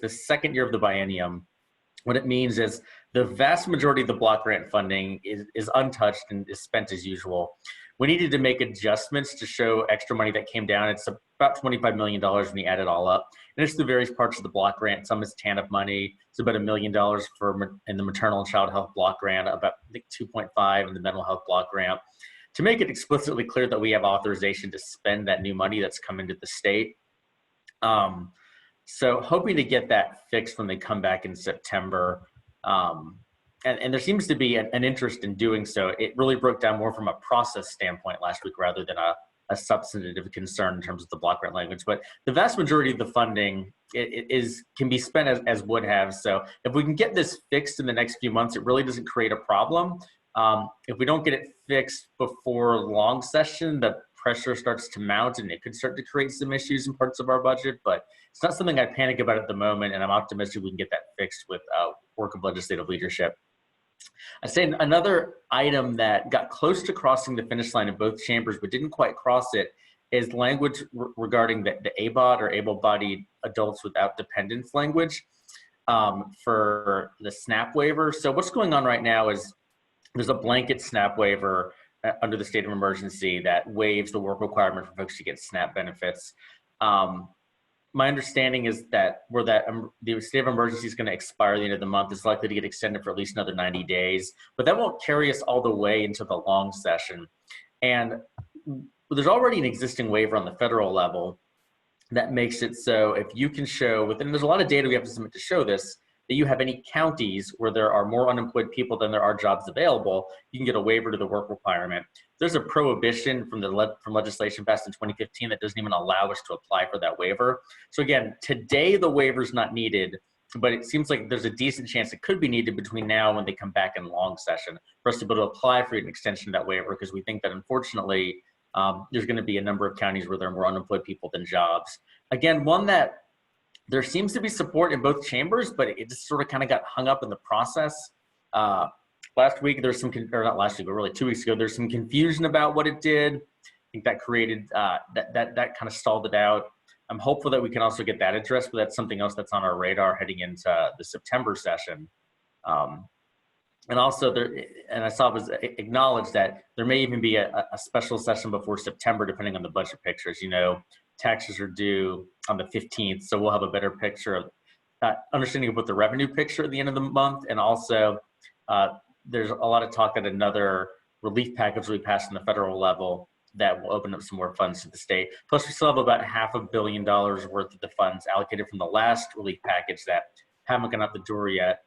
the second year of the biennium. What it means is the vast majority of the block grant funding is untouched and is spent as usual. We needed to make adjustments to show extra money that came down. It's about $25 million when you add it all up. And it's the various parts of the block grant. Some is TANF money. It's about $1 million in the maternal and child health block grant, about I think 2.5 in the mental health block grant. To make it explicitly clear that we have authorization to spend that new money that's come into the state. So hoping to get that fixed when they come back in September. And there seems to be an interest in doing so. It really broke down more from a process standpoint last week rather than a substantive concern in terms of the block grant language. But the vast majority of the funding can be spent as would have. So if we can get this fixed in the next few months, it really doesn't create a problem. If we don't get it fixed before long session, the pressure starts to mount and it could start to create some issues in parts of our budget, but it's not something I panic about at the moment, and I'm optimistic we can get that fixed with work of legislative leadership. I say another item that got close to crossing the finish line in both chambers but didn't quite cross it is language regarding the ABOD, or able-bodied adults without dependence language, for the SNAP waiver. So what's going on right now is there's a blanket SNAP waiver under the state of emergency that waives the work requirement for folks to get SNAP benefits. My understanding is that the state of emergency is going to expire at the end of the month. It's likely to get extended for at least another 90 days, but that won't carry us all the way into the long session. And there's already an existing waiver on the federal level that makes it so if you can show, and there's a lot of data we have to submit to show this, that you have any counties where there are more unemployed people than there are jobs available, you can get a waiver to the work requirement. There's a prohibition from legislation passed in 2015 that doesn't even allow us to apply for that waiver. So again, today the waiver is not needed, but it seems like there's a decent chance it could be needed between now and when they come back in long session for us to be able to apply for an extension of that waiver, because we think that unfortunately there's going to be a number of counties where there are more unemployed people than jobs. Again, one that there seems to be support in both chambers, but it just sort of kind of got hung up in the process. Last week, there's some, or not last week, but really 2 weeks ago, there's some confusion about what it did. I think that created, that kind of stalled it out. I'm hopeful that we can also get that addressed, but that's something else that's on our radar heading into the September session. And also, and I saw it was acknowledged that there may even be a special session before September, depending on the budget picture. As you know, taxes are due on the 15th, so we'll have a better picture of understanding of what the revenue picture at the end of the month, and also there's a lot of talk that another relief package will be passed on the federal level that will open up some more funds to the state. Plus, we still have about $500 million worth of the funds allocated from the last relief package that haven't gone out the door yet,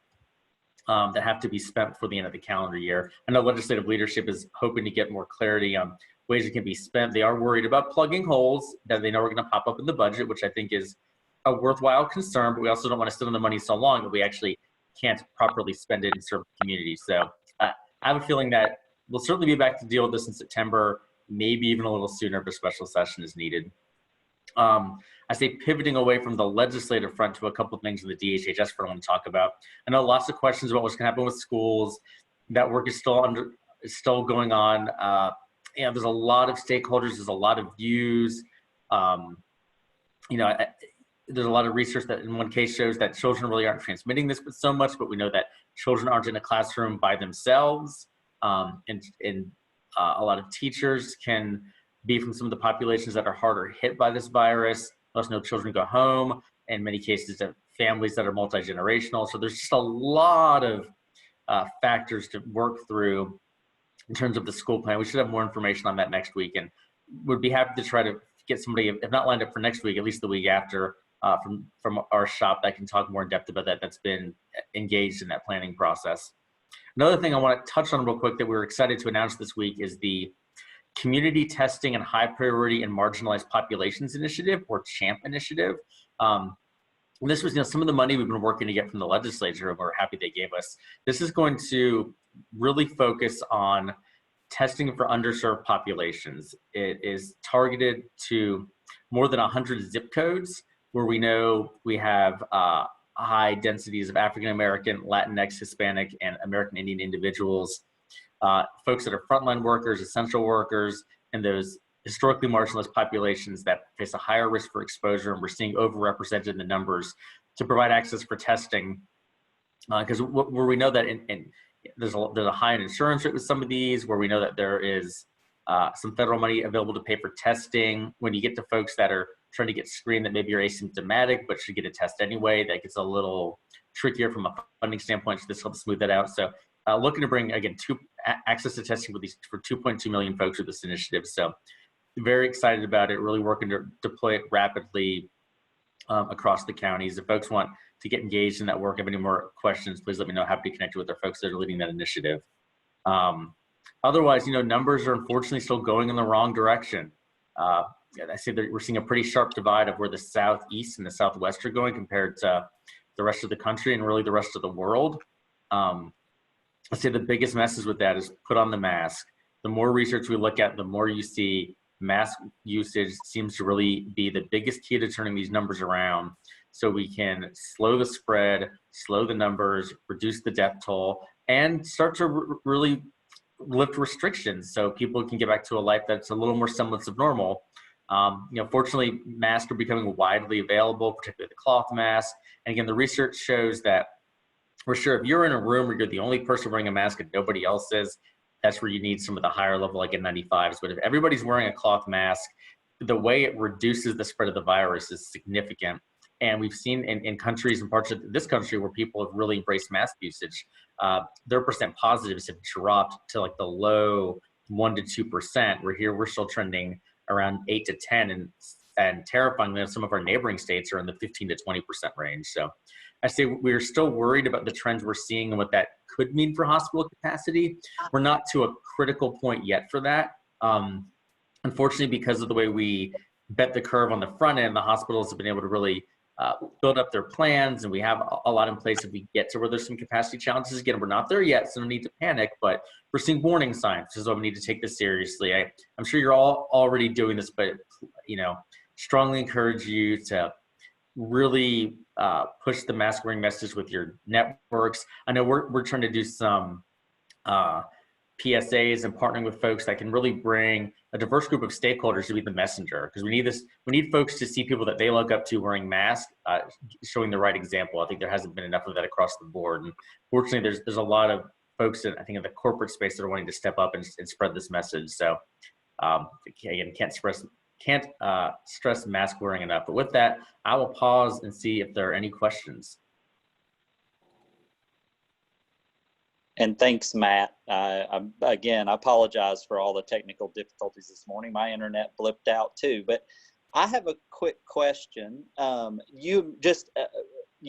that have to be spent for the end of the calendar year. I know legislative leadership is hoping to get more clarity on ways it can be spent. They are worried about plugging holes that they know are going to pop up in the budget, which I think is a worthwhile concern, but we also don't want to sit on the money so long that we actually can't properly spend it and serve the community. So I have a feeling that we'll certainly be back to deal with this in September, maybe even a little sooner if a special session is needed. I say pivoting away from the legislative front to a couple of things in the DHHS front I want to talk about. I know lots of questions about what's going to happen with schools. That work is still going on. And there's a lot of stakeholders, there's a lot of views. There's a lot of research that in one case shows that children really aren't transmitting this so much, but we know that children aren't in a classroom by themselves. And a lot of teachers can be from some of the populations that are harder hit by this virus. Let us know children go home, in many cases families that are multi-generational. So there's just a lot of factors to work through in terms of the school plan. We should have more information on that next week, and would be happy to try to get somebody, if not lined up for next week, at least the week after, from our shop that can talk more in depth about that, that's been engaged in that planning process. Another thing I want to touch on real quick that we're excited to announce this week is the Community Testing and High Priority and Marginalized Populations Initiative, or CHAMP initiative. This was some of the money we've been working to get from the legislature, and we're happy they gave us. This is going to really focus on testing for underserved populations. It is targeted to more than 100 zip codes where we know we have high densities of African American, Latinx, Hispanic, and American Indian individuals, folks that are frontline workers, essential workers, and those historically marginalized populations that face a higher risk for exposure, and we're seeing overrepresented in the numbers to provide access for testing. Because where we know that there's a high insurance rate with some of these, where we know that there is some federal money available to pay for testing. When you get to folks that are trying to get screened that maybe are asymptomatic but should get a test anyway, that gets a little trickier from a funding standpoint. So this helps smooth that out. So looking to bring, again, access to testing for 2.2 million folks with this initiative. So very excited about it, really working to deploy it rapidly across the counties. If folks want to get engaged in that work, have any more questions, please let me know. Happy to connect you with our folks that are leading that initiative. Otherwise, numbers are unfortunately still going in the wrong direction. I say that we're seeing a pretty sharp divide of where the Southeast and the Southwest are going compared to the rest of the country and really the rest of the world. I'd say the biggest message with that is put on the mask. The more research we look at, the more you see mask usage seems to really be the biggest key to turning these numbers around, so we can slow the spread, slow the numbers, reduce the death toll, and start to really lift restrictions so people can get back to a life that's a little more semblance of normal. Fortunately, masks are becoming widely available, particularly the cloth mask. And again, the research shows that for sure, if you're in a room where you're the only person wearing a mask and nobody else is, that's where you need some of the higher level, like N95s. But if everybody's wearing a cloth mask, the way it reduces the spread of the virus is significant. And we've seen in countries and parts of this country where people have really embraced mask usage, their percent positives have dropped to like the low 1 to 2%. Where here we're still trending around 8 to 10, and terrifyingly, some of our neighboring states are in the 15 to 20% range. So I say we're still worried about the trends we're seeing and what that could mean for hospital capacity. We're not to a critical point yet for that. Unfortunately, because of the way we bet the curve on the front end, the hospitals have been able to really build up their plans, and we have a lot in place if we get to where there's some capacity challenges. Again, we're not there yet, so no need to panic, but we're seeing warning signs. This is why we need to take this seriously. I'm sure you're all already doing this, but strongly encourage you to really push the mask wearing message with your networks. I know we're trying to do some PSAs and partnering with folks that can really bring a diverse group of stakeholders to be the messenger, because we need folks to see people that they look up to wearing masks, showing the right example. I think there hasn't been enough of that across the board, and fortunately there's a lot of folks in the corporate space that are wanting to step up and spread this message. So again, can't stress mask wearing enough. But with that, I will pause and see if there are any questions. And thanks, Matt. Again, I apologize for all the technical difficulties this morning. My internet blipped out too. But I have a quick question. You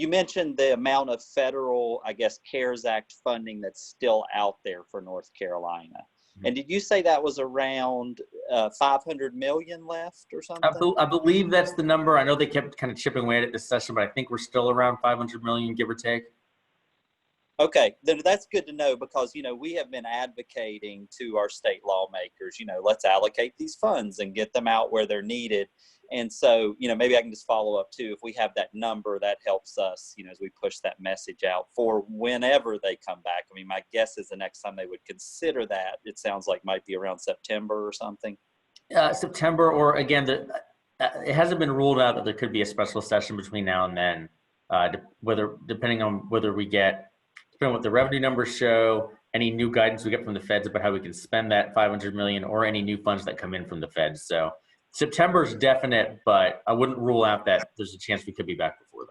mentioned the amount of federal, CARES Act funding that's still out there for North Carolina. Mm-hmm. And did you say that was around 500 million left or something? I believe that's the number. I know they kept kind of chipping away at it this session, but I think we're still around 500 million, give or take. Okay, then that's good to know, because, we have been advocating to our state lawmakers, let's allocate these funds and get them out where they're needed. And so, maybe I can just follow up too. If we have that number, that helps us, as we push that message out for whenever they come back. I mean, my guess is the next time they would consider that, it sounds like might be around September or something. September, or again, it hasn't been ruled out that there could be a special session between now and then, depending on whether we get, depending on what the revenue numbers show, any new guidance we get from the feds about how we can spend that 500 million, or any new funds that come in from the feds. So September is definite, but I wouldn't rule out that there's a chance we could be back before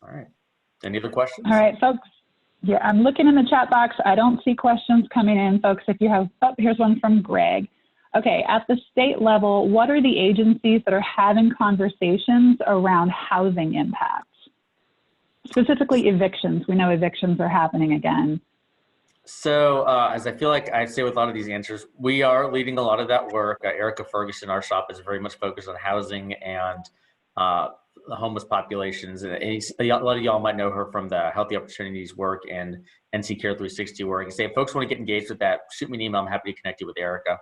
then. All right. Any other questions? All right, folks. Yeah, I'm looking in the chat box. I don't see questions coming in, folks. If you have, here's one from Greg. Okay, at the state level, what are the agencies that are having conversations around housing impacts? Specifically evictions. We know evictions are happening again. So as I feel like I say with a lot of these answers, we are leading a lot of that work. Erica Ferguson, our shop, is very much focused on housing and the homeless populations. And a lot of y'all might know her from the Healthy Opportunities work and NC Care 360 work. And say if folks want to get engaged with that, shoot me an email. I'm happy to connect you with Erica.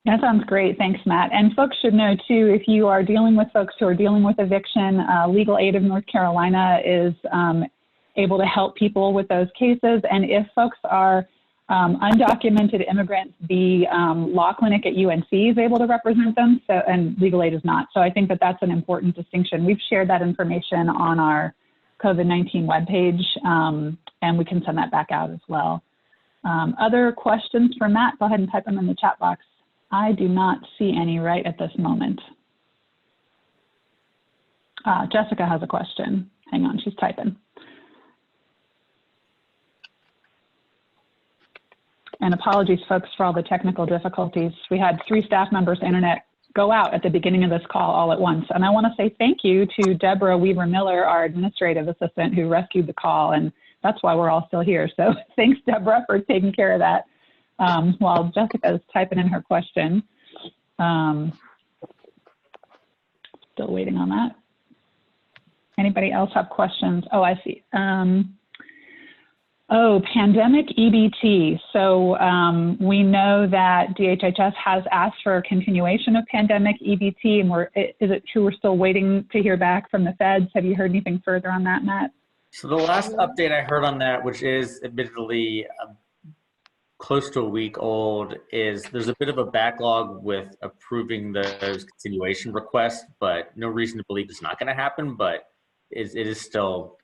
That sounds great. Thanks, Matt. And folks should know, too, if you are dealing with folks who are dealing with eviction, Legal Aid of North Carolina is able to help people with those cases. And if folks are Undocumented immigrants, the law clinic at UNC is able to represent them, so, and legal aid is not. So I think that that's an important distinction. We've shared that information on our COVID-19 webpage, and we can send that back out as well. Other questions for Matt? Go ahead and type them in the chat box. I do not see any right at this moment. Jessica has a question. Hang on, she's typing. And apologies, folks, for all the technical difficulties. We had 3 staff members' internet go out at the beginning of this call all at once. And I want to say thank you to Deborah Weaver-Miller, our administrative assistant, who rescued the call. And that's why we're all still here. So thanks, Deborah, for taking care of that while Jessica is typing in her question. Still waiting on that. Anybody else have questions? Oh, I see. Pandemic EBT. So we know that DHHS has asked for a continuation of pandemic EBT, and is it true we're still waiting to hear back from the feds? Have you heard anything further on that, Matt? So the last update I heard on that, which is admittedly close to a week old, is there's a bit of a backlog with approving those continuation requests, but no reason to believe it's not going to happen. But it is still,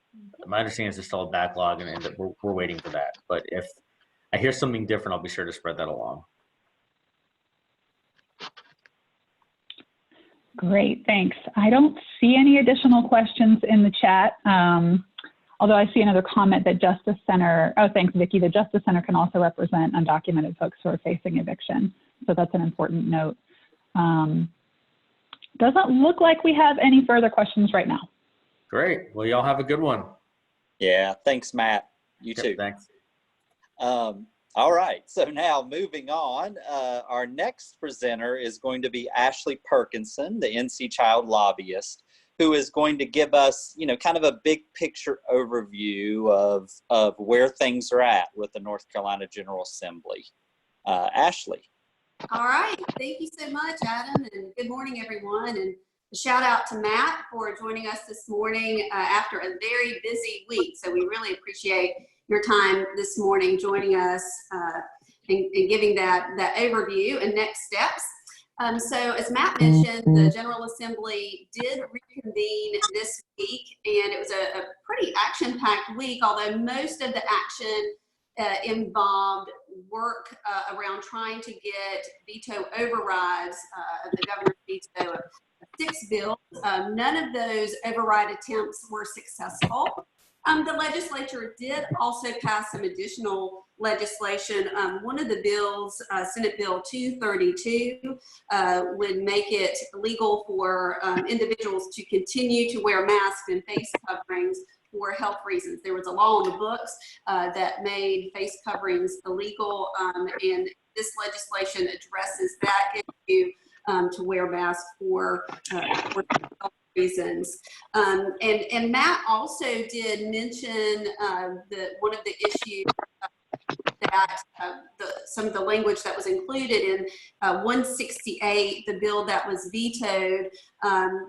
my understanding is there's still a backlog, and we're waiting for that. But if I hear something different, I'll be sure to spread that along. Great, thanks. I don't see any additional questions in the chat. Although I see another comment that Justice Center, oh, thanks, Vicki. The Justice Center can also represent undocumented folks who are facing eviction. So that's an important note. Doesn't look like we have any further questions right now. Great. Well, y'all have a good one. Yeah, thanks, Matt. You too. Thanks. All right, so now moving on, our next presenter is going to be Ashley Perkinson, the NC Child lobbyist, who is going to give us, kind of a big picture overview of where things are at with the North Carolina General Assembly. Ashley. All right, thank you so much, Adam, and good morning, everyone. And a shout out to Matt for joining us this morning after a very busy week. So we really appreciate your time this morning joining us and giving that overview and next steps. So as Matt mentioned, the General Assembly did reconvene this week, and it was a pretty action-packed week, although most of the action involved work around trying to get veto overrides of the governor's veto of 6 bills. None of those override attempts were successful. The legislature did also pass some additional legislation. One of the bills, Senate Bill 232, would make it legal for individuals to continue to wear masks and face coverings for health reasons. There was a law on the books that made face coverings illegal, and this legislation addresses that issue to wear masks for health reasons. And Matt also did mention one of the issues that some of the language that was included in 168, the bill that was vetoed.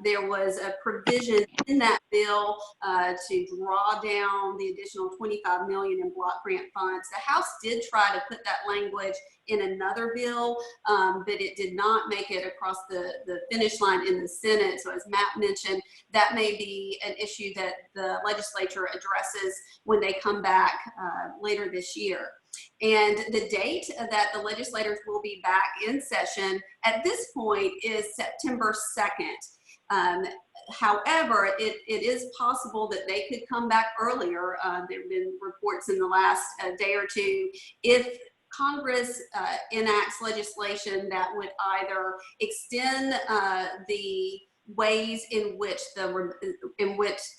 There was a provision in that bill to draw down the additional $25 million in block grant funds. The House did try to put that language in another bill, but it did not make it across the finish line in the Senate. So as Matt mentioned, that may be an issue that the legislature addresses when they come back later this year. And the date that the legislators will be back in session at this point is September 2nd. However, it is possible that they could come back earlier. There have been reports in the last day or two if Congress enacts legislation that would either extend the ways in which the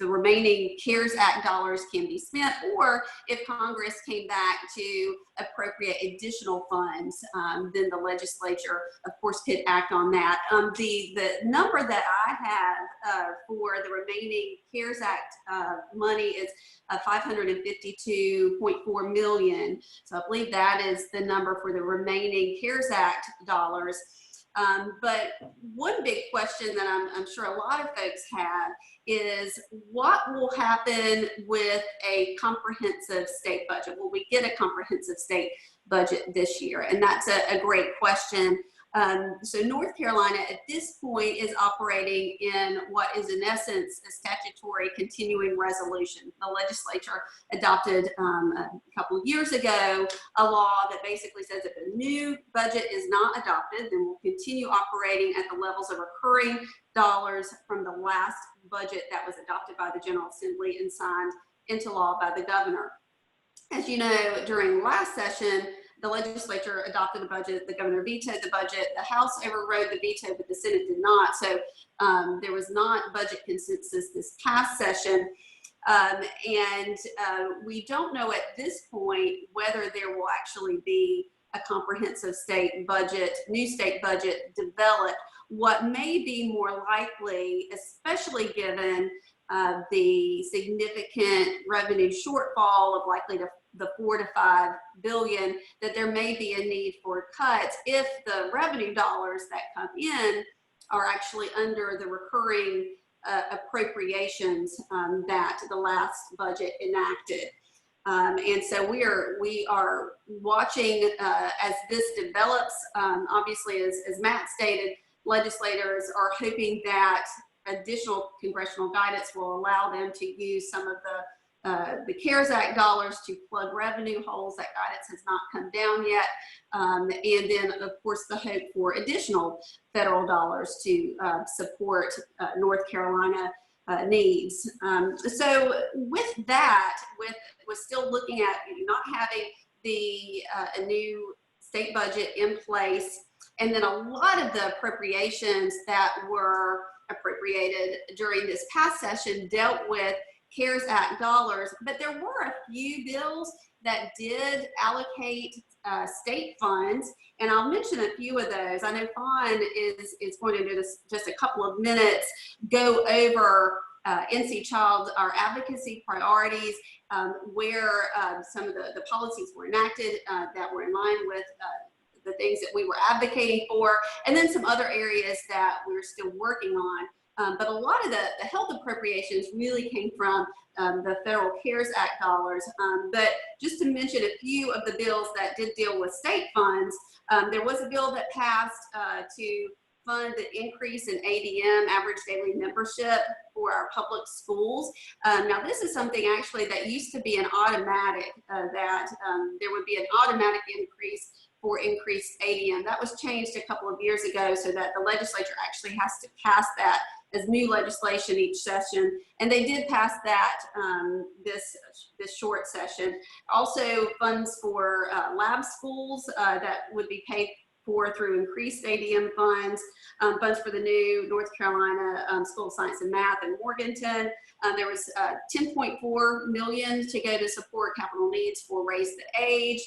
remaining CARES Act dollars can be spent, or if Congress came back to appropriate additional funds, then the legislature, of course, could act on that. The number that I have for the remaining CARES Act money is $552.4 million. So I believe that is the number for the remaining CARES Act dollars. But one big question that I'm sure a lot of folks have is what will happen with a comprehensive state budget? Will we get a comprehensive state budget this year? And that's a great question. So North Carolina at this point is operating in what is in essence a statutory continuing resolution. The legislature adopted a couple of years ago a law that basically says if a new budget is not adopted, then we'll continue operating at the levels of recurring dollars from the last budget that was adopted by the General Assembly and signed into law by the governor. As you know, during last session, the legislature adopted the budget, the governor vetoed the budget, the House overrode the veto, but the Senate did not. So there was not budget consensus this past session. We don't know at this point whether there will actually be a comprehensive state budget, new state budget developed. What may be more likely, especially given the significant revenue shortfall of likely to the $4 to $5 billion, that there may be a need for cuts if the revenue dollars that come in are actually under the recurring appropriations that the last budget enacted. And so we are watching as this develops. Obviously, as Matt stated, legislators are hoping that additional congressional guidance will allow them to use some of the CARES Act dollars to plug revenue holes. That guidance has not come down yet. And then, of course, the hope for additional federal dollars to support North Carolina needs. So with that, with still looking at not having a new state budget in place, and then a lot of the appropriations that were appropriated during this past session dealt with CARES Act dollars, but there were a few bills that did allocate state funds, and I'll mention a few of those. I know Fawn is going to do just a couple of minutes, go over NC Child, our advocacy priorities, where some of the policies were enacted that were in line with the things that we were advocating for, and then some other areas that we're still working on. But a lot of the health appropriations really came from the federal CARES Act dollars. But just to mention a few of the bills that did deal with state funds, there was a bill that passed to fund the increase in ADM, average daily membership, for our public schools. Now, this is something actually that used to be an automatic, that there would be an automatic increase for increased ADM. That was changed a couple of years ago so that the legislature actually has to pass that as new legislation each session, and they did pass that this short session. Also, funds for lab schools that would be paid for through increased ADM funds, funds for the new North Carolina School of Science and Math in Morganton. There was $10.4 million to go to support capital needs for Raise the Age.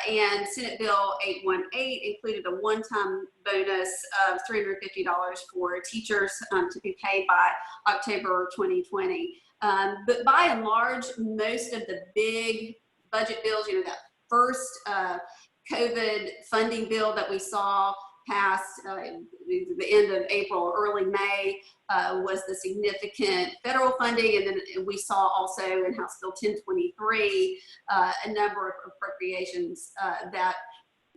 And Senate Bill 818 included a one-time bonus of $350 for teachers to be paid by October 2020. But by and large, most of the big budget bills, that first COVID funding bill that we saw passed the end of April, early May, was the significant federal funding. And then we saw also in House Bill 1023 a number of appropriations that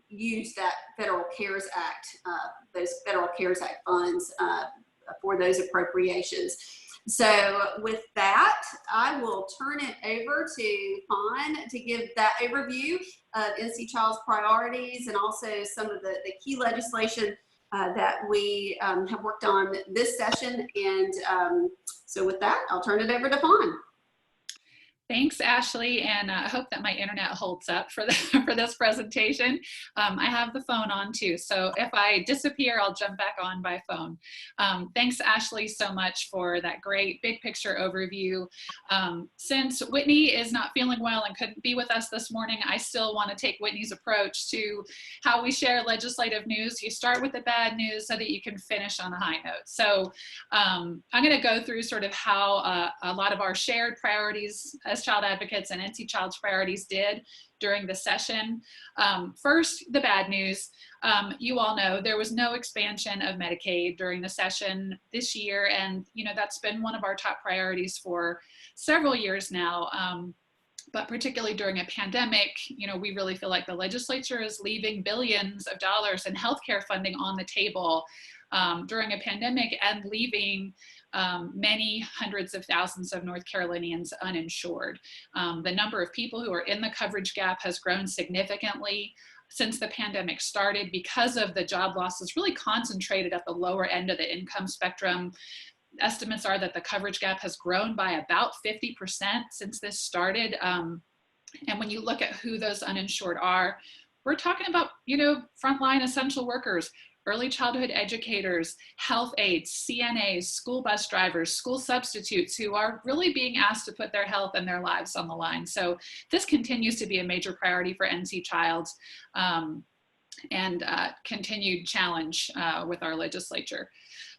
used that federal CARES Act, those federal CARES Act funds for those appropriations. So with that, I will turn it over to Fawn to give that overview of NC Child's priorities and also some of the key legislation that we have worked on this session. And so with that, I'll turn it over to Fawn. Thanks, Ashley, and I hope that my internet holds up for this presentation. I have the phone on too, so if I disappear, I'll jump back on by phone. Thanks, Ashley, so much for that great big picture overview. Since Whitney is not feeling well and couldn't be with us this morning, I still want to take Whitney's approach to how we share legislative news. You start with the bad news so that you can finish on a high note. So I'm going to go through sort of how a lot of our shared priorities as child advocates and NC Child's priorities did during the session. First, the bad news. You all know there was no expansion of Medicaid during the session this year, and that's been one of our top priorities for several years now. But particularly during a pandemic, we really feel like the legislature is leaving billions of dollars in healthcare funding on the table during a pandemic, and leaving many hundreds of thousands of North Carolinians uninsured. The number of people who are in the coverage gap has grown significantly since the pandemic started because of the job losses really concentrated at the lower end of the income spectrum. Estimates are that the coverage gap has grown by about 50% since this started. And when you look at who those uninsured are, we're talking about, frontline essential workers, early childhood educators, health aides, CNAs, school bus drivers, school substitutes, who are really being asked to put their health and their lives on the line. So this continues to be a major priority for NC Childs, and continued challenge with our legislature.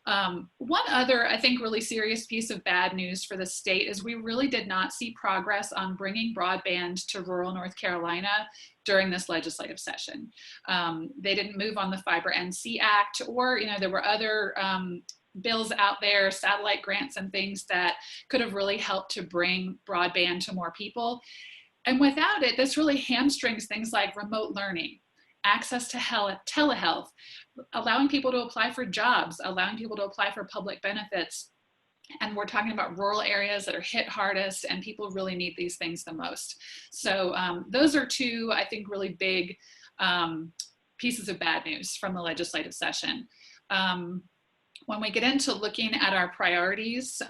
One other, I think, really serious piece of bad news for the state is we really did not see progress on bringing broadband to rural North Carolina during this legislative session. They didn't move on the Fiber NC Act, or, there were other bills out there, satellite grants and things that could have really helped to bring broadband to more people. And without it, this really hamstrings things like remote learning, access to telehealth, allowing people to apply for jobs, allowing people to apply for public benefits. And we're talking about rural areas that are hit hardest, and people really need these things the most. So those are two, I think, really big pieces of bad news from the legislative session. When we get into looking at our priorities,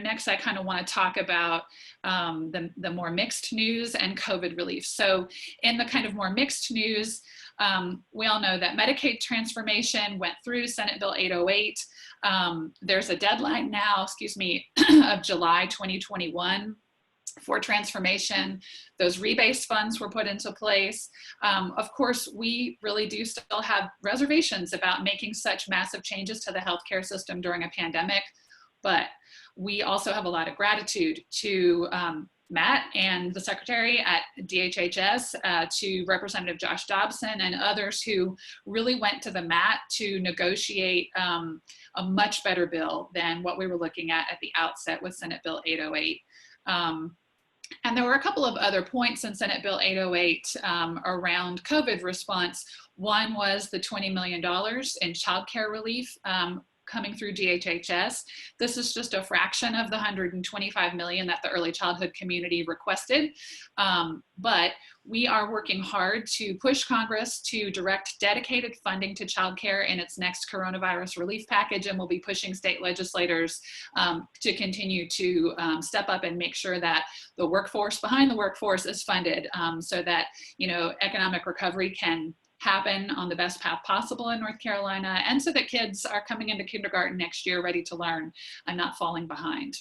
next I kind of want to talk about the more mixed news and COVID relief. So in the kind of more mixed news, we all know that Medicaid transformation went through Senate Bill 808. There's a deadline now, of July 2021 for transformation. Those rebase funds were put into place. Of course, we really do still have reservations about making such massive changes to the healthcare system during a pandemic, but we also have a lot of gratitude to Matt and the secretary at DHHS, to Representative Josh Dobson and others who really went to the mat to negotiate a much better bill than what we were looking at the outset with Senate Bill 808. And there were a couple of other points in Senate Bill 808 around COVID response. One was the $20 million in child care relief coming through DHHS. This is just a fraction of the $125 million that the early childhood community requested. But we are working hard to push Congress to direct dedicated funding to childcare in its next coronavirus relief package, and we'll be pushing state legislators to continue to step up and make sure that the workforce behind the workforce is funded, so that economic recovery can happen on the best path possible in North Carolina, and so that kids are coming into kindergarten next year ready to learn and not falling behind.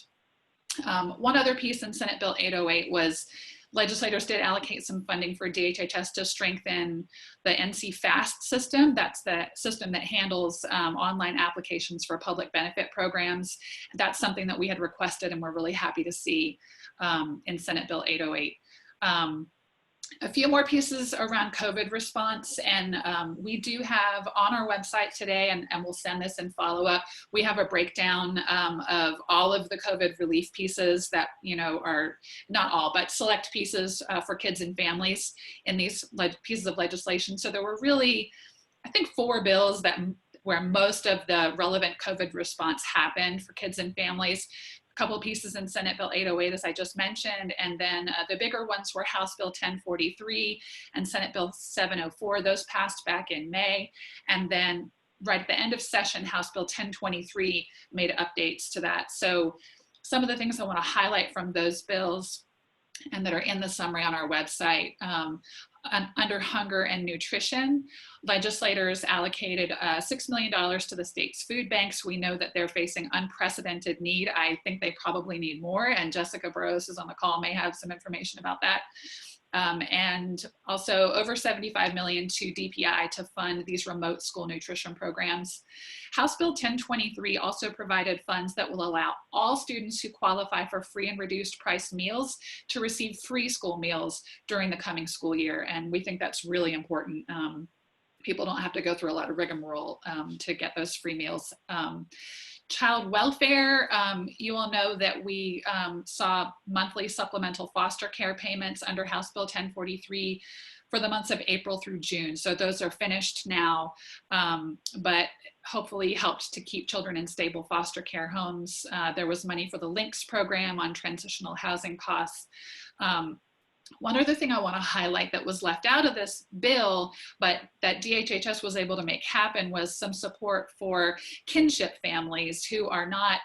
One other piece in Senate Bill 808 was legislators did allocate some funding for DHHS to strengthen the NC FAST system. That's the system that handles online applications for public benefit programs. That's something that we had requested, and we're really happy to see in Senate Bill 808. A few more pieces around COVID response, and we do have on our website today, and we'll send this in follow-up, we have a breakdown of all of the COVID relief pieces that, are not all, but select pieces for kids and families in these pieces of legislation. So there were really, I think, 4 bills where most of the relevant COVID response happened for kids and families. Couple pieces in Senate Bill 808, as I just mentioned, and then the bigger ones were House Bill 1043 and Senate Bill 704. Those passed back in May, and then right at the end of session, House Bill 1023 made updates to that. So some of the things I want to highlight from those bills and that are in the summary on our website. Under hunger and nutrition, legislators allocated $6 million to the state's food banks. We know that they're facing unprecedented need. I think they probably need more, and Jessica Burrows is on the call, may have some information about that. and also over $75 million to DPI to fund these remote school nutrition programs. House Bill 1023 also provided funds that will allow all students who qualify for free and reduced price meals to receive free school meals during the coming school year. And we think that's really important. People don't have to go through a lot of rigmarole to get those free meals. Child welfare, you all know that we saw monthly supplemental foster care payments under House Bill 1043 for the months of April through June. So those are finished now, but hopefully helped to keep children in stable foster care homes. There was money for the LINKS program on transitional housing costs. One other thing I want to highlight that was left out of this bill, but that DHHS was able to make happen, was some support for kinship families who are not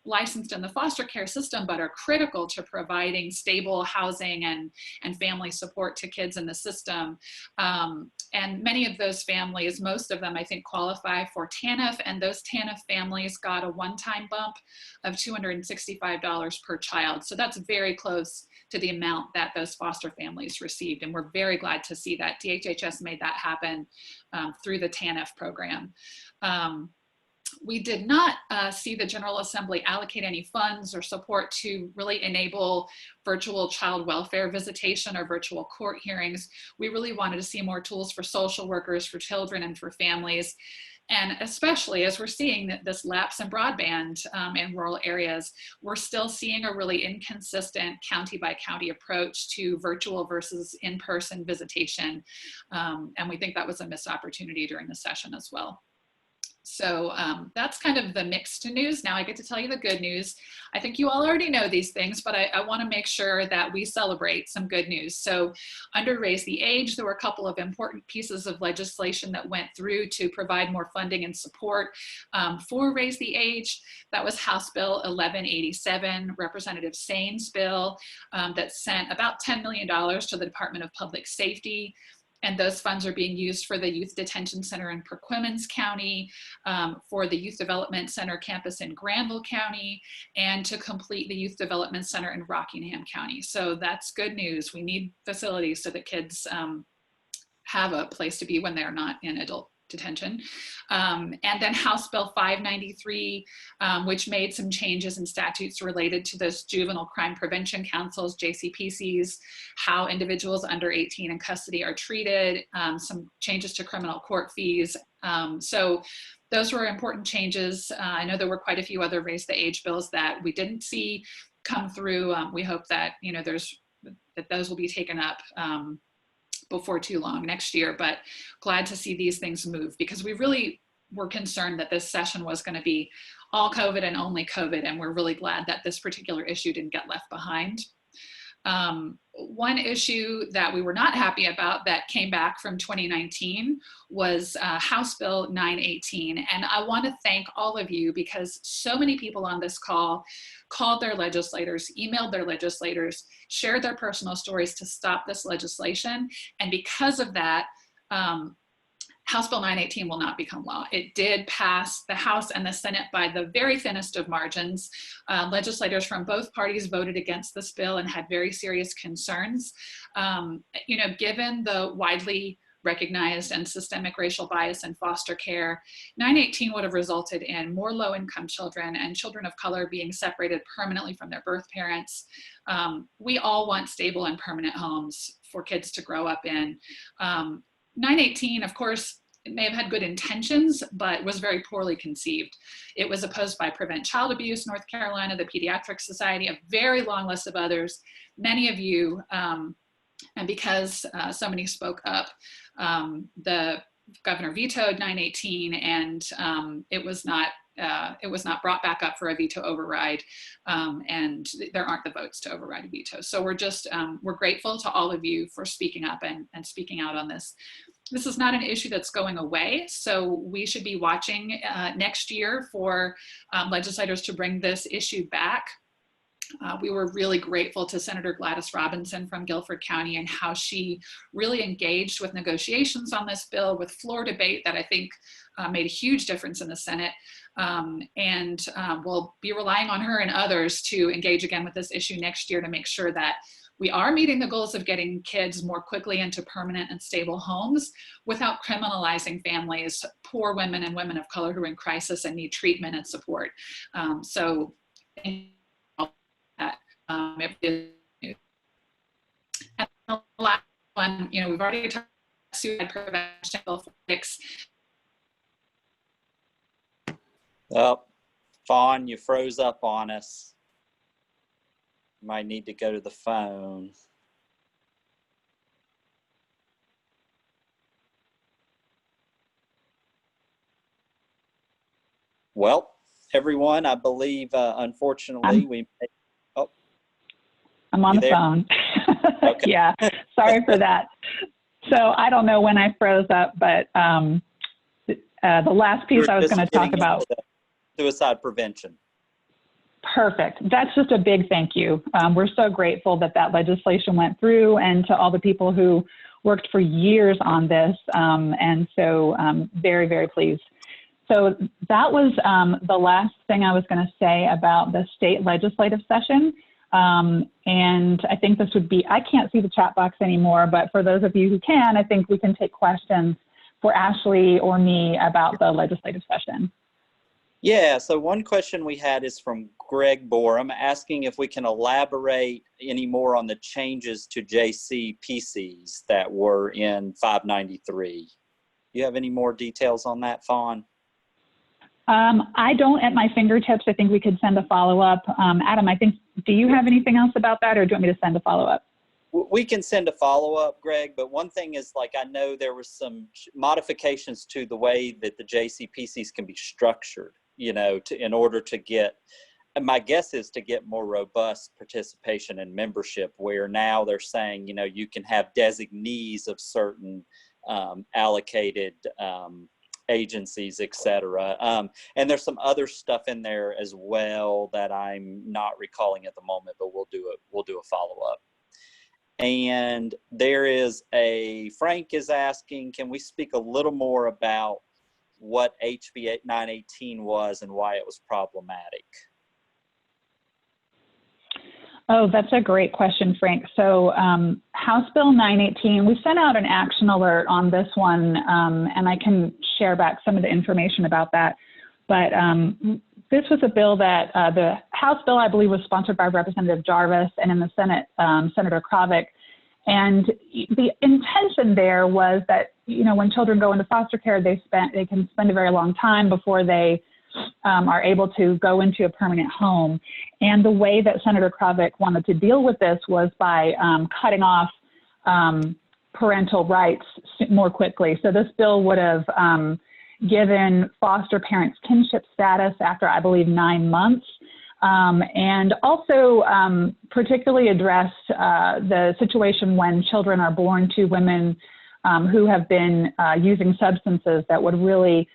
licensed in the foster care system, but are critical to providing stable housing and family support to kids in the system. And many of those families, most of them, I think, qualify for TANF, and those TANF families got a one-time bump of $265 per child. So that's very close to the amount that those foster families received. And we're very glad to see that DHHS made that happen through the TANF program. We did not see the General Assembly allocate any funds or support to really enable virtual child welfare visitation or virtual court hearings. We really wanted to see more tools for social workers, for children, and for families. And especially as we're seeing this lapse in broadband in rural areas, we're still seeing a really inconsistent county by county approach to virtual versus in-person visitation. And we think that was a missed opportunity during the session as well. So that's kind of the mixed news. Now I get to tell you the good news. I think you all already know these things, but I want to make sure that we celebrate some good news. So under Raise the Age, there were a couple of important pieces of legislation that went through to provide more funding and support for Raise the Age. That was House Bill 1187, Representative Sain's bill that sent about $10 million to the Department of Public Safety. And those funds are being used for the Youth Detention Center in Perquimans County, for the Youth Development Center campus in Granville County, and to complete the Youth Development Center in Rockingham County. So that's good news. We need facilities so that kids have a place to be when they're not in adult detention. And then House Bill 593, which made some changes in statutes related to those juvenile crime prevention councils, JCPCs, how individuals under 18 in custody are treated, some changes to criminal court fees. So those were important changes. I know there were quite a few other Raise the Age bills that we didn't see come through. We hope that, you know, that those will be taken up before too long next year, but glad to see these things move, because we really were concerned that this session was going to be all COVID and only COVID, and we're really glad that this particular issue didn't get left behind. One issue that we were not happy about that came back from 2019 was House Bill 918. And I want to thank all of you, because so many people on this call called their legislators, emailed their legislators, shared their personal stories to stop this legislation. And because of that, House Bill 918 will not become law. It did pass the House and the Senate by the very thinnest of margins. Legislators from both parties voted against this bill and had very serious concerns. You know, given the widely recognized and systemic racial bias in foster care, 918 would have resulted in more low-income children and children of color being separated permanently from their birth parents. We all want stable and permanent homes for kids to grow up in. 918, of course, it may have had good intentions, but was very poorly conceived. It was opposed by Prevent Child Abuse North Carolina, the Pediatric Society, a very long list of others. Many of you, and because so many spoke up, the governor vetoed 918, and it was not brought back up for a veto override, and there aren't the votes to override a veto. So we're grateful to all of you for speaking up and speaking out on this. This is not an issue that's going away, so we should be watching next year for legislators to bring this issue back. We were really grateful to Senator Gladys Robinson from Guilford County and how she really engaged with negotiations on this bill, with floor debate that I think made a huge difference in the Senate. And we'll be relying on her and others to engage again with this issue next year to make sure that we are meeting the goals of getting kids more quickly into permanent and stable homes without criminalizing families, poor women and women of color who are in crisis and need treatment and support. So it is, and the last one, you know, we've already talked about suicide prevention. Oh, Fawn, you froze up on us. You might need to go to the phone. Well, everyone, I believe, unfortunately, I'm on the phone. Okay. Yeah, sorry for that. So I don't know when I froze up, but the last piece I was going to talk about. Suicide prevention. Perfect. That's just a big thank you. We're so grateful that that legislation went through, and to all the people who worked for years on this. And so very, very pleased. So that was the last thing I was going to say about the state legislative session. And I think this would be, I can't see the chat box anymore, but for those of you who can, I think we can take questions for Ashley or me about the legislative session. Yeah, so one question we had is from Greg Borum, asking if we can elaborate any more on the changes to JCPCs that were in 593. Do you have any more details on that, Fawn? I don't at my fingertips. I think we could send a follow-up. Adam, I think, do you have anything else about that, or do you want me to send a follow-up? We can send a follow-up, Greg, but one thing is, like, I know there was some modifications to the way that the JCPCs can be structured, you know, in order to get, my guess is to get more robust participation and membership, where now they're saying, you know, you can have designees of certain allocated agencies, et cetera. And there's some other stuff in there as well that I'm not recalling at the moment, but we'll do a follow-up. And there is Frank is asking, can we speak a little more about what HB 918 was and why it was problematic? Oh, that's a great question, Frank. So House Bill 918, we sent out an action alert on this one, and I can share back some of the information about that. But this was a bill that the House bill, I believe, was sponsored by Representative Jarvis, and in the Senate, Senator Krovic. And the intention there was that, you know, when children go into foster care, they can spend a very long time before they are able to go into a permanent home. And the way that Senator Krovic wanted to deal with this was by cutting off parental rights more quickly. So this bill would have given foster parents kinship status after, I believe, 9 months, and also particularly addressed the situation when children are born to women who have been using substances that would really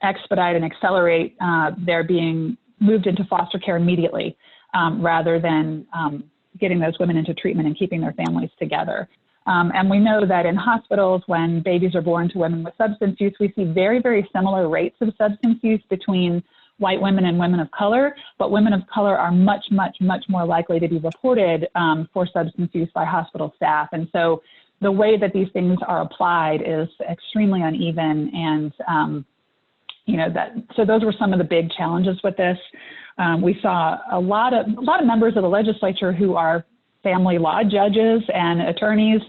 expedite and accelerate their being moved into foster care immediately, rather than getting those women into treatment and keeping their families together. And we know that in hospitals, when babies are born to women with substance use, we see very, very similar rates of substance use between white women and women of color, but women of color are much, much, much more likely to be reported for substance use by hospital staff. And so the way that these things are applied is extremely uneven, and you know, so those were some of the big challenges with this. We saw a lot of members of the legislature who are family law judges and attorneys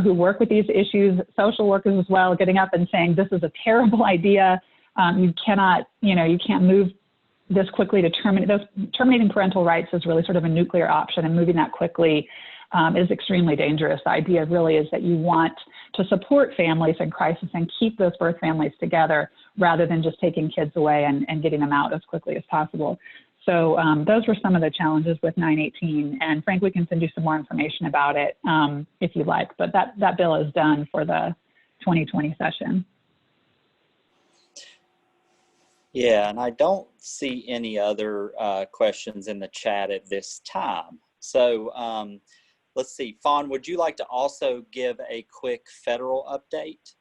who work with these issues, social workers as well, getting up and saying, this is a terrible idea. You cannot, you know, you can't move this quickly to terminating parental rights is really sort of a nuclear option, and moving that quickly is extremely dangerous. The idea really is that you want to support families in crisis and keep those birth families together, rather than just taking kids away and getting them out as quickly as possible. So those were some of the challenges with 918. And Frank, we can send you some more information about it if you like, but that bill is done for the 2020 session. Yeah, and I don't see any other questions in the chat at this time. So let's see, Fawn, would you like to also give a quick federal update?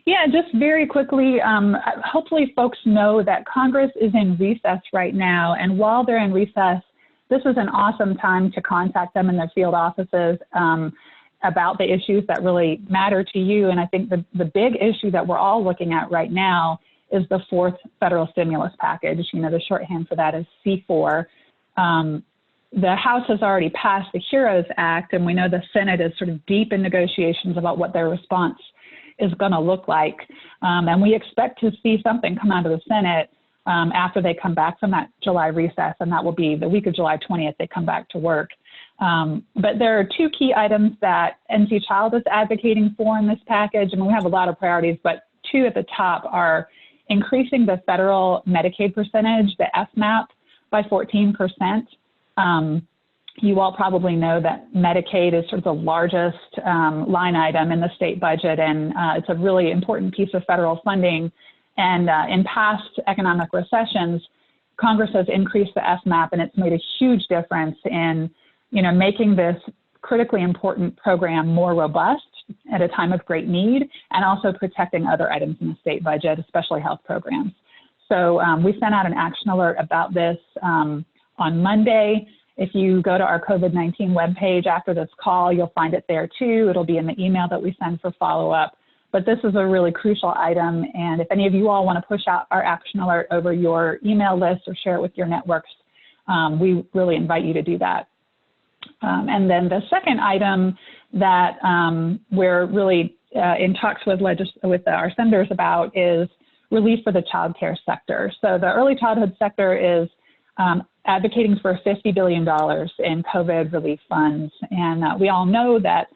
Yeah, just very quickly, hopefully folks know that Congress is in recess right now, and while they're in recess, this is an awesome time to contact them in their field offices about the issues that really matter to you. And I think the big issue that we're all looking at right now is the fourth federal stimulus package. You know, the shorthand for that is C4. The House has already passed the HEROES Act, and we know the Senate is sort of deep in negotiations about what their response is going to look like. And we expect to see something come out of the Senate after they come back from that July recess, and that will be the week of July 20th, they come back to work. But there are two key items that NC Child is advocating for in this package. I mean, we have a lot of priorities, but two at the top are increasing the federal Medicaid percentage, the FMAP, by 14%. You all probably know that Medicaid is sort of the largest line item in the state budget, and it's a really important piece of federal funding. And in past economic recessions, Congress has increased the FMAP, and it's made a huge difference in, you know, making this critically important program more robust at a time of great need, and also protecting other items in the state budget, especially health programs. So we sent out an action alert about this on Monday. If you go to our COVID-19 webpage after this call, you'll find it there too. It'll be in the email that we send for follow-up. But this is a really crucial item, and if any of you all want to push out our action alert over your email list or share it with your networks, we really invite you to do that. And then the second item that we're really in talks with our senators about is relief for the child care sector. So the early childhood sector is advocating for $50 billion in COVID relief funds. And we all know that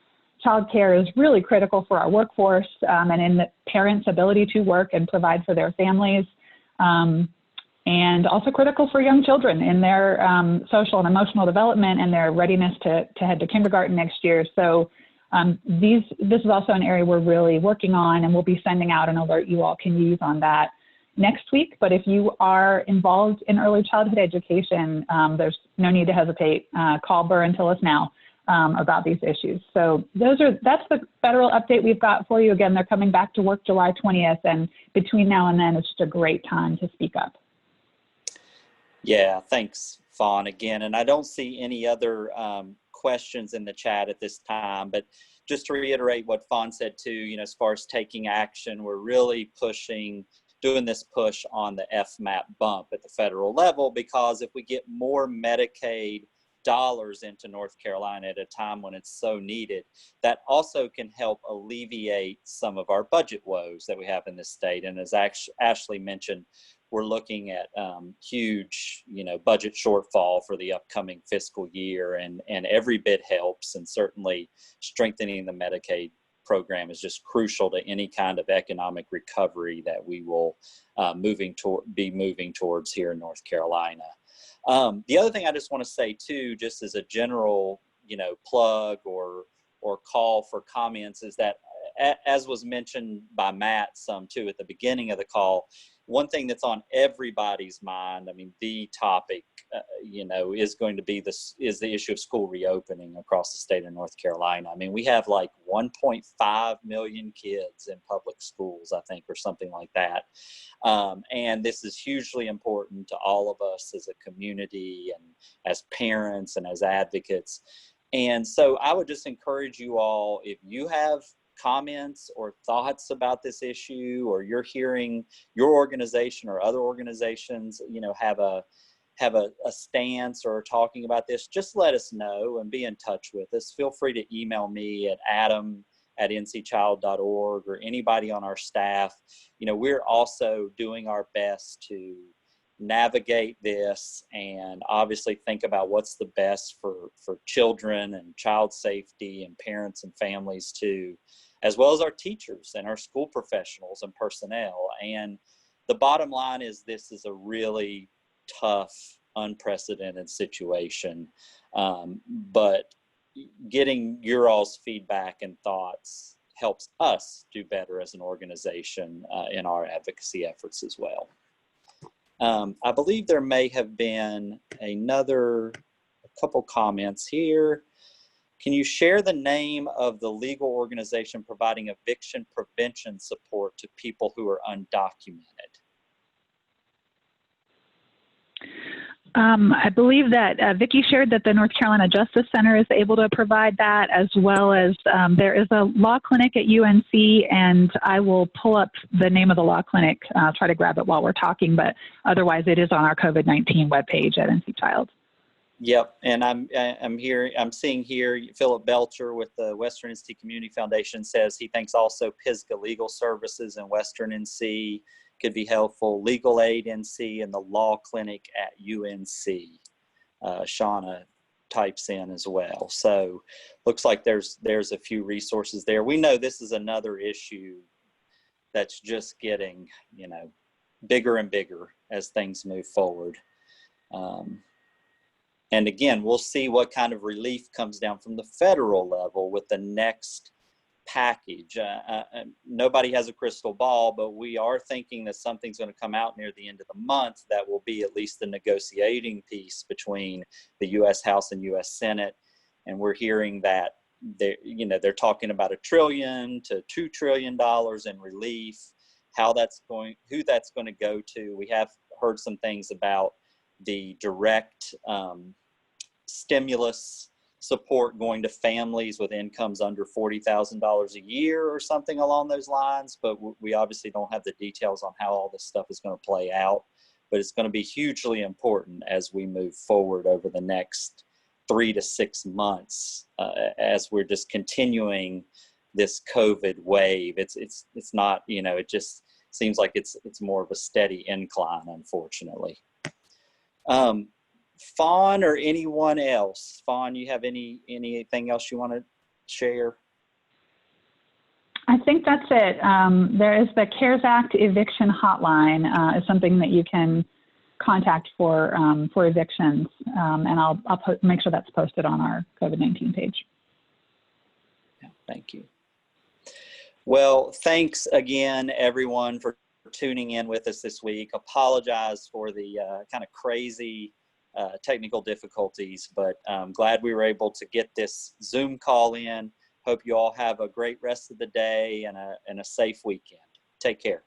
child care is really critical for our workforce and in the parents' ability to work and provide for their families. And also critical for young children in their social and emotional development and their readiness to head to kindergarten next year. So this is also an area we're really working on, and we'll be sending out an alert you all can use on that next week. But if you are involved in early childhood education, there's no need to hesitate. Call Burr and tell us now about these issues. So that's the federal update we've got for you. Again, they're coming back to work July 20th, and between now and then, it's just a great time to speak up. Yeah, thanks, Fawn, again. And I don't see any other questions in the chat at this time, but just to reiterate what Fawn said too, you know, as far as taking action, we're really doing this push on the FMAP bump at the federal level, because if we get more Medicaid dollars into North Carolina at a time when it's so needed, that also can help alleviate some of our budget woes that we have in this state. And as Ashley mentioned, we're looking at huge, you know, budget shortfall for the upcoming fiscal year, and every bit helps. And certainly strengthening the Medicaid program is just crucial to any kind of economic recovery that we will be moving towards here in North Carolina. The other thing I just want to say too, just as a general, you know, plug or call for comments, is that as was mentioned by Matt some too at the beginning of the call, one thing that's on everybody's mind, I mean, the topic, you know, is going to be the issue of school reopening across the state of North Carolina. I mean, we have like 1.5 million kids in public schools, I think, or something like that. And this is hugely important to all of us as a community and as parents and as advocates. And so I would just encourage you all, if you have comments or thoughts about this issue, or you're hearing your organization or other organizations, you know, have a stance or talking about this, just let us know and be in touch with us. Feel free to email me at adam@ncchild.org, or anybody on our staff. You know, we're also doing our best to navigate this and obviously think about what's the best for children and child safety and parents and families too, as well as our teachers and our school professionals and personnel. And the bottom line is, this is a really tough, unprecedented situation. But getting your all's feedback and thoughts helps us do better as an organization in our advocacy efforts as well. I believe there may have been a couple comments here. Can you share the name of the legal organization providing eviction prevention support to people who are undocumented? I believe that Vicki shared that the North Carolina Justice Center is able to provide that, as well as there is a law clinic at UNC, and I will pull up the name of the law clinic, try to grab it while we're talking, but otherwise it is on our COVID-19 webpage at NC Child. Yep, and I'm seeing here Philip Belcher with the Western NC Community Foundation says he thinks also Pisgah Legal Services in Western NC could be helpful. Legal Aid NC and the Law Clinic at UNC. Shauna types in as well. So looks like there's a few resources there. We know this is another issue that's just getting, you know, bigger and bigger as things move forward. And again, we'll see what kind of relief comes down from the federal level with the next package. Nobody has a crystal ball, but we are thinking that something's going to come out near the end of the month that will be at least the negotiating piece between the U.S. House and U.S. Senate. And we're hearing that they're talking about $1 trillion to $2 trillion in relief. Who that's going to go to. We have heard some things about the direct stimulus support going to families with incomes under $40,000 a year or something along those lines, but we obviously don't have the details on how all this stuff is going to play out. But it's going to be hugely important as we move forward over the next 3 to 6 months, as we're just continuing this COVID wave. It's not, you know, it just seems like it's more of a steady incline, unfortunately. Fawn or anyone else? Fawn, you have anything else you want to share? I think that's it. There is the CARES Act eviction hotline is something that you can contact for evictions, and I'll make sure that's posted on our COVID-19 page. Yeah, thank you. Well, thanks again, everyone, for tuning in with us this week. Apologize for the kind of crazy technical difficulties, but I'm glad we were able to get this Zoom call in. Hope you all have a great rest of the day and a safe weekend. Take care.